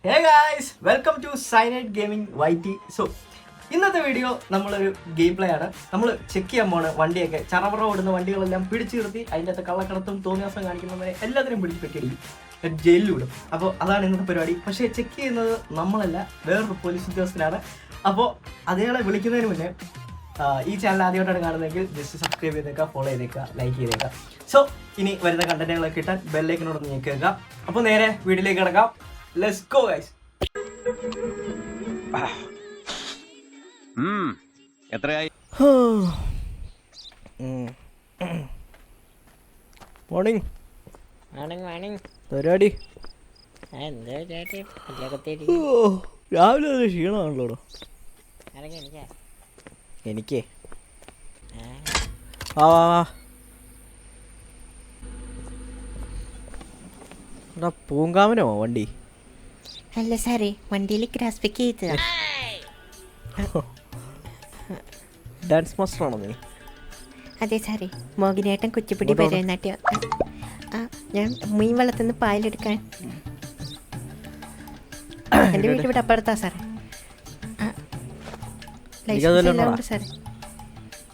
Hey guys, welcome to Sinite gaming YT. So ഇന്നത്തെ video നമ്മളൊരു game play ആണ്. നമ്മൾ ചെക്ക് ചെയ്യാൻ പോണ് വണ്ടിയൊക്കെ. ചറവറ ഓടുന്ന വണ്ടികളെല്ലാം പിടിച്ചു നിർത്തി അതിൻ്റെ അകത്ത് കള്ളക്കടത്തും തോന്നിയാസം കാണിക്കുന്നവരെ എല്ലാത്തിനും പിടിച്ച് പെട്ടിടിക്കും, ജയിലിൽ വിടും. അപ്പോൾ അതാണ് ഇന്നത്തെ പരിപാടി. പക്ഷേ ചെക്ക് ചെയ്യുന്നത് നമ്മളല്ല, വേറൊരു പോലീസ് ഉദ്യോഗസ്ഥനാണ്. അപ്പോൾ അതേളെ വിളിക്കുന്നതിന് മുന്നേ ഈ ചാനൽ ആദ്യമായിട്ടാണ് കാണുന്നതെങ്കിൽ ജസ്റ്റ് സബ്സ്ക്രൈബ് ചെയ്തേക്കുക, ഫോളോ ചെയ്തേക്കുക, ലൈക്ക് ചെയ്തേക്കുക. സോ ഇനി വരുന്ന കണ്ടന്റുകളൊക്കെ കിട്ടാൻ ബെല്ലൈക്കനോടൊന്ന് ഞെക്കുക. അപ്പോൾ നേരെ വീഡിയോയിലേക്ക് കിടക്കാം. Let's go guys. എത്രയായി? മോർണിംഗ് മോർണിംഗ് പരിപാടി രാവിലെ ഒരു ക്ഷീണമാണല്ലോ. എനിക്കേ പൂങ്കാവനോ വണ്ടി? അല്ല സാറേ, വണ്ടിയിൽ ക്രാസ് പിക്ക് ചെയ്തതാ. ഡാൻസ് മാസ്റ്റർ ആണോ നീ? അതെ സാറേ, മോഹിനിയാട്ടം, കുച്ചിപ്പുടി, ഭരതനാട്യം. ഞാൻ മീൻ വളർത്തുന്ന പായലെടുക്കാൻ. എൻ്റെ വീട്ടിൽ ഇവിടെ അപ്പുറത്താ സാറേ. ലൈസൻസ് എല്ലാം ഉണ്ട് സാറേ.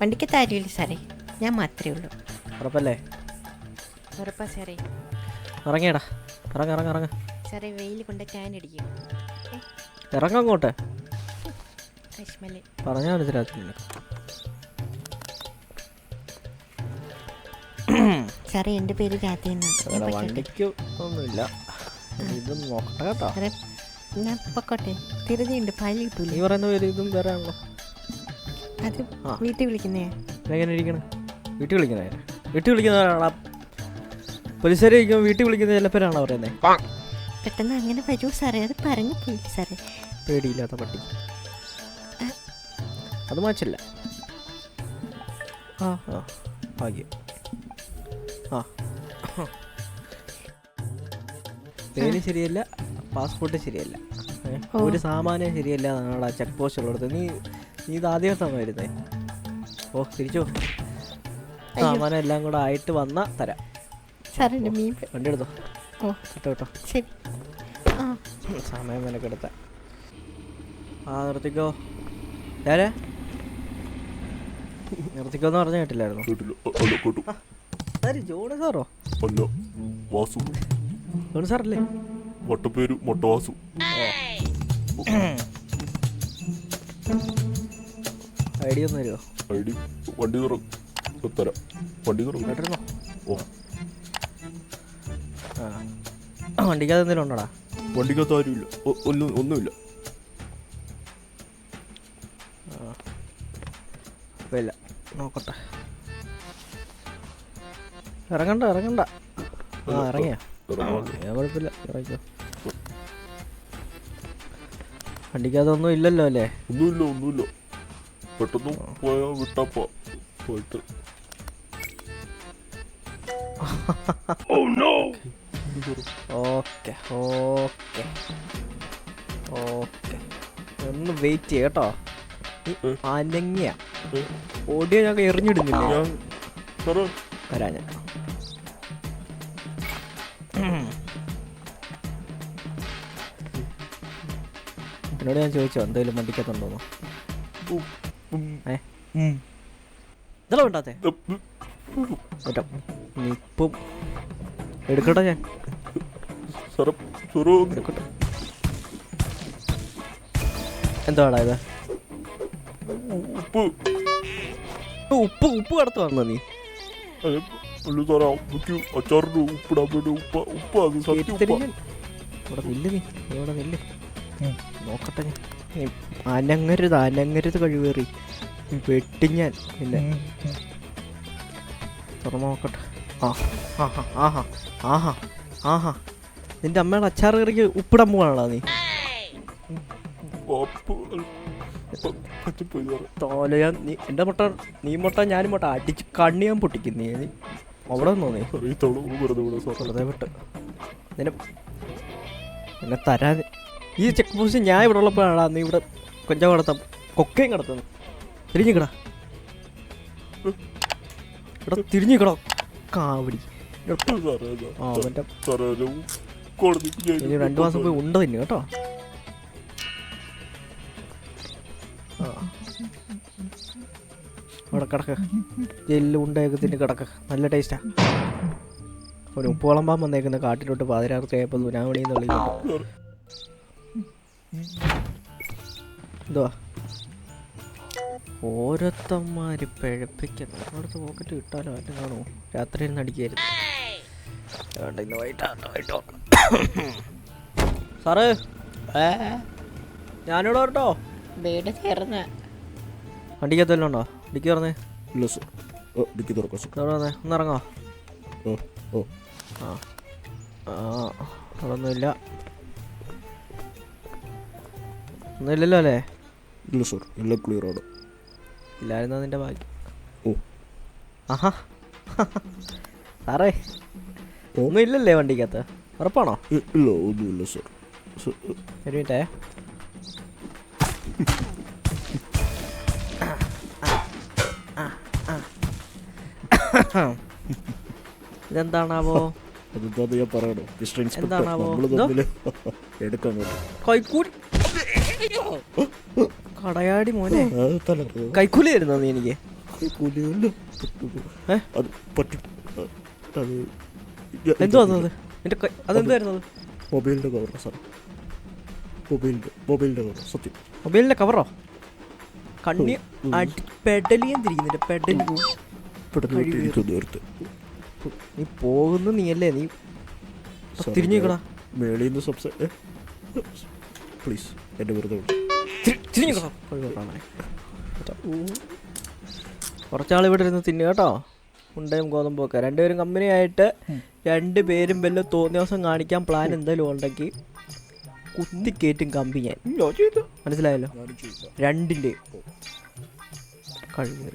വണ്ടിക്ക് താരില്ല സാറേ, ഞാൻ മാത്രമേ ഉള്ളൂ. ഉറപ്പല്ലേ? ഉറപ്പാ സാറേ. ഇറങ്ങിയടാ, ഇറങ്ങ സാറേ. വെയിൽ കൊണ്ട് ടാൻ അടിക്കും. ഇറങ്ങോട്ടെ കശ്മലി പറഞ്ഞാൽ മനസ്സിലാക്കില്ല സാറേ. എൻ്റെ പേര് രാധ. വണ്ടിക്ക് ഒന്നുമില്ല, ഇതും നോക്കട്ടെ കേട്ടോ. ഞാൻ പൊക്കോട്ടെ, തിരുതിയുണ്ട്, പാല് കിട്ടൂല. നീ പറയുന്ന പേര് ഇതും വേറെ ആണല്ലോ. അത് വീട്ടിൽ വിളിക്കുന്നേ. എങ്ങനെ ഇരിക്കണം? വീട്ടിൽ വിളിക്കുന്നവരാണ് പോലീസുകാർ ഇരിക്കുമ്പോൾ വീട്ടിൽ വിളിക്കുന്ന ചില പേരാണോ പറയുന്നത്? പെട്ടെന്ന് അങ്ങനെ വരൂ സാറേ, അത് പറഞ്ഞു പോയി സാറേ. പേടിയില്ലാത്ത പട്ടി അത് മാച്ചില്ല. ഭാഗ്യം. പേര് ശരിയല്ല, പാസ്പോർട്ട് ശരിയല്ല, ഒരു സാമാന്യം ശരിയല്ല എന്നാണ് ആ ചെക്ക് പോസ്റ്റ് ഉള്ളിടത്ത്. നീ ഇത് ആദ്യമായിട്ടാണ് വരുന്നേ? ഓ, തിരിച്ചോ. സാമാനം എല്ലാം കൂടെ ആയിട്ട് വന്നാൽ തരാം സാറേ. മീൻ വണ്ടി എടുത്തോ. ഓ കേട്ടോ, ശരി. സമയം നിനക്കെടുത്ത. നിർത്തിക്കോ. ഞാനേ നിർത്തിക്കോന്ന് പറഞ്ഞ കേട്ടില്ലായിരുന്നു? ജോണി സാറോ? അല്ല, വാസു. ജോണി സാറല്ലേ? വട്ടപ്പേര് മൊട്ടവാസു. ഐഡിയ ഒന്ന് തരുമോ? ഐഡി വണ്ടി തരാം. വണ്ടി കേട്ടിരുന്നോ? ഓ, വണ്ടിക്കകത്ത് എന്തെങ്കിലും ഉണ്ടോടാ? വണ്ടിക്കകത്ത് ആരുമില്ല, ഒന്നുമില്ല. ഇല്ല, നോക്കട്ടെ. ഇറങ്ങണ്ട. ഇറങ്ങിയാ കുഴപ്പമില്ല, ഇറങ്ങിക്കോ. വണ്ടിക്കകത്തൊന്നും ഇല്ലല്ലോ അല്ലേ? ഒന്നുമില്ല. പെട്ടെന്ന് പോയാ വിട്ടാ പോയിട്ട്. ഓക്കെ ഒന്ന് വെയിറ്റ് ചെയ്യ കേട്ടോ. അനങ്ങിയ ഓഡിയോ ഞാൻ എറിഞ്ഞിടുന്നില്ല. വരാ ഞാൻ. എന്നോട് ഞാൻ ചോദിച്ചോ എന്തെങ്കിലും വണ്ടിക്കത്തുണ്ടോന്നോ? ഇതെല്ലാം ഉണ്ടാത്തേ ഇപ്പം എടുക്കട്ടെ ഞാൻ. എന്താടാ ഇത്? ഉപ്പ് കടത്തു വന്ന നീ? അച്ചാറിന് ഉപ്പിടാൻ വേണ്ടി ഇവിടെ നില്ല്. നോക്കട്ടെ ഞാൻ. അനങ്ങരുത് കഴിവേറി വെട്ടി ഞാൻ. പിന്നെ തുറന്ന് നോക്കട്ടെ. നിന്റെ അമ്മയുടെ അച്ചാറ് കറിക്ക് ഉപ്പിടാൻ പോവാണോ നീ? എന്റെ മുട്ട നീ മുട്ട ഞാനും മുട്ട അടിച്ച് കണ്ണി ഞാൻ പൊട്ടിക്കും. നീ അവിടെ നിന്നോ? വെറുതെ വിട്ട് എന്നെ തരാൻ. ഈ ചെക്ക് പോസ്റ്റ് ഞാൻ ഇവിടെ ഉള്ളപ്പോഴാണ് നീ ഇവിടെ കൊഞ്ചം കടത്താം, കൊക്കയും കടത്തുന്നു. തിരിഞ്ഞിക്കടാ, ഇവിടെ തിരിഞ്ഞിക്കടോ കാവടി. കോടതി 2 മാസം പോയി ഉണ്ട് തന്നെ കേട്ടോ. അവിടെ കിടക്ക്, ജയിലിൽ ഉണ്ടയൊക്കെ തിന്ന് കിടക്ക്, നല്ല ടേസ്റ്റാ. ഒരു ഉപ്പ് വിളമ്പാൻ വന്നേക്കുന്ന കാട്ടിലോട്ട് പാതിരാത്രിയായപ്പോൾ സുനാമണിന്ന് വിളിക്കുന്നു. എന്തുവാ ഓരോരുത്തന്മാര് പിഴപ്പിക്കുന്നു. അടുത്ത് പോക്കറ്റ് കിട്ടാലോ അല്ല കാണുമോ? രാത്രിയിൽ നടിക്കായിരുന്നു. ഇന്ന് വൈകിട്ടോ സാറ് ഞാനിവിടെ കേട്ടോ. വീട് തീർന്ന് വണ്ടിക്കകത്തല്ലോ ഉണ്ടോ? ഡിക്കി പറഞ്ഞേ. ഇല്ല സർ. ഡിക്കി തുറക്കാം സർ. ഒന്നിറങ്ങോ? ഓ ആ ആ അതൊന്നുമില്ല. ഒന്നുമില്ലല്ലോ അല്ലേ? ഇല്ല സർ, എല്ലാം ക്ലിയർ ആണ്. ഇല്ലായിരുന്ന നിന്റെ ഭാഗ്യം. ഓ ആഹാ സാറേ ഒന്നും ഇല്ലല്ലേ വണ്ടിക്കകത്ത്? ഉറപ്പാണോ? ഇല്ല ഒന്നുമില്ല സർ. ഒരു മിനിറ്റേ. ഇതെന്താണാവോ? അതെന്താന്ന് ഞാൻ പറയണോ? മിസ്റ്റർ ഇൻസ്പെക്ടർ, എന്താണാവോ? നമ്മള് തമ്മില് എടുക്കാൻ കൈക്കൂലി കടയാടി മോനെ, കൈക്കൂലി ആയിരുന്നോ നീ എനിക്ക്? അത് പറ്റും. എന്തോ അത് എന്റെ അതെന്തായിരുന്നു? മൊബൈലിന്റെ കവറാ സാർ. മൊബൈലിന്റെ കവർ. സത്യം. മൊബൈലിന്റെ കവറോ? കണ്ണി അടി പെഡലിയും തിരിക്കുന്നില്ല. നേരത്തെ നീ പോകുന്നു നീയല്ലേ? നീ തിരിഞ്ഞേക്കടാ. മേളിന്ന് പ്ലീസ് എന്നെ വെറുതെ കുറച്ചാൾ ഇവിടെ ഇരുന്ന് തിന്നു കേട്ടോ. ഉണ്ടയും ഗോതമ്പൊക്കെ രണ്ടുപേരും കമ്പനി ആയിട്ട് രണ്ടുപേരും വല്ല തോന്നിയ ദിവസം കാണിക്കാൻ പ്ലാൻ എന്തായാലും ഉണ്ടെങ്കിൽ കുത്തിക്കേറ്റും കമ്പി ഞാൻ. മനസ്സിലായല്ലോ? രണ്ടിൻ്റെ കഴിവ്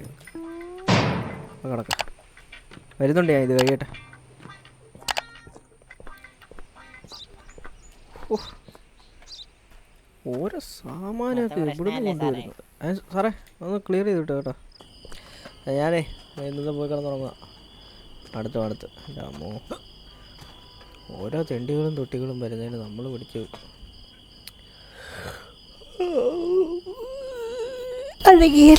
കിടക്ക വരുന്നുണ്ട്. ഞാൻ ഇത് കഴിയട്ടെ. ഓരോ സാമാനമൊക്കെ എവിടുന്ന് കൊണ്ടുവരുന്നത്. സാറേ ഒന്ന് ക്ലിയർ ചെയ്തിട്ട് കേട്ടോ. ഞാനേ ഇന്നത്തെ പോയി കിടന്നുറങ്ങുക. അടുത്ത് എൻ്റെ അമ്മോ, ഓരോ തെണ്ടികളും തൊട്ടികളും വരുന്നതിന് നമ്മൾ പിടിച്ച് അഴകിയ